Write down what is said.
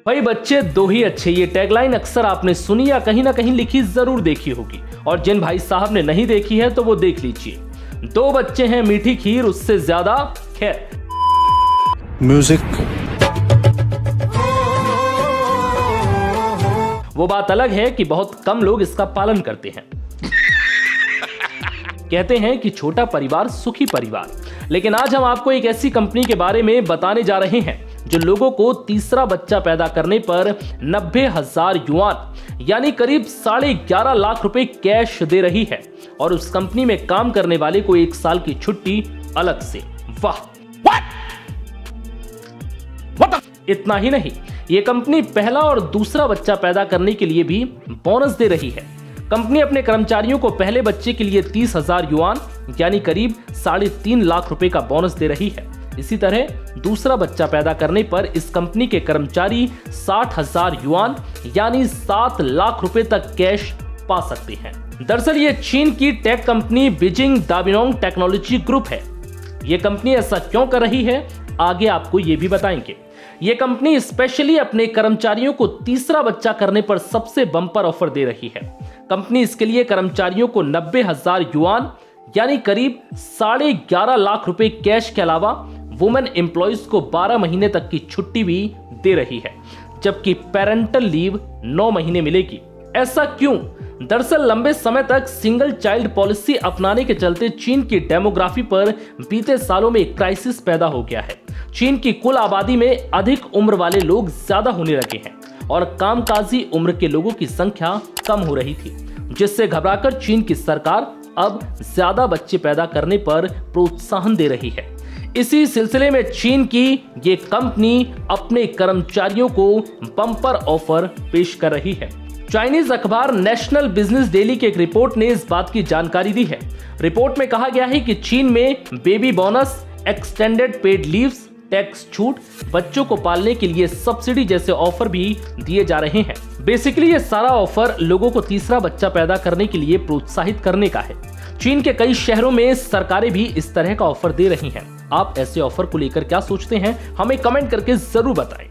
भाई बच्चे दो ही अच्छे, ये टैगलाइन अक्सर आपने सुनी या कहीं ना कहीं लिखी जरूर देखी होगी, और जिन भाई साहब ने नहीं देखी है तो वो देख लीजिए। दो बच्चे हैं मीठी खीर, उससे ज्यादा खैर। म्यूजिक। वो बात अलग है कि बहुत कम लोग इसका पालन करते हैं। कहते हैं कि छोटा परिवार सुखी परिवार, लेकिन आज हम आपको एक ऐसी कंपनी के बारे में बताने जा रहे हैं जो लोगों को तीसरा बच्चा पैदा करने पर 90,000 युआन यानी करीब 11.5 लाख रुपए कैश दे रही है, और उस कंपनी में काम करने वाले को 1 साल की छुट्टी अलग से। वाह! इतना ही नहीं, ये कंपनी पहला और दूसरा बच्चा पैदा करने के लिए भी बोनस दे रही है। कंपनी अपने कर्मचारियों को पहले बच्चे के लिए 30,000 युआन यानी करीब 3.5 लाख रुपए का बोनस दे रही है। इसी तरह दूसरा बच्चा पैदा करने पर इस कंपनी के कर्मचारी 60,000 युआन यानी 7 लाख रुपए तक कैश पा सकते हैं। दरअसल ये चीन की tech company Beijing Dabinong technology group है। ये कंपनी ऐसा क्यों कर रही है, आगे आपको ये भी बताएंगे। ये कंपनी स्पेशली अपने कर्मचारियों को तीसरा बच्चा करने पर सबसे बम्पर ऑफर दे रही है। कंपनी इसके लिए कर्मचारियों को 90,000 युआन यानी करीब 11.5 लाख रुपए कैश के अलावा वुमेन एम्प्लॉइज को 12 महीने तक की छुट्टी भी दे रही है, जबकि पेरेंटल लीव 9 महीने मिलेगी। ऐसा क्यों? दरअसल लंबे समय तक सिंगल चाइल्ड पॉलिसी अपनाने के चलते चीन की डेमोग्राफी पर बीते सालों में एक क्राइसिस पैदा हो गया है। चीन की कुल आबादी में अधिक उम्र वाले लोग ज्यादा होने लगे हैं और कामकाजी उम्र के लोगों की संख्या कम हो रही थी, जिससे घबराकर चीन की सरकार अब ज्यादा बच्चे पैदा करने पर प्रोत्साहन दे रही है। इसी सिलसिले में चीन की ये कंपनी अपने कर्मचारियों को बम्पर ऑफर पेश कर रही है। चाइनीज अखबार नेशनल बिजनेस डेली की एक रिपोर्ट ने इस बात की जानकारी दी है। रिपोर्ट में कहा गया है कि चीन में baby bonus, extended paid leaves, tax छूट, बच्चों को पालने के लिए सब्सिडी जैसे ऑफर भी दिए जा रहे हैं। बेसिकली ये सारा ऑफर लोगों को तीसरा बच्चा पैदा करने के लिए प्रोत्साहित करने का है। चीन के कई शहरों में सरकारें भी इस तरह का ऑफर दे रही हैं। आप ऐसे ऑफर को लेकर क्या सोचते हैं, हमें कमेंट करके जरूर बताएं।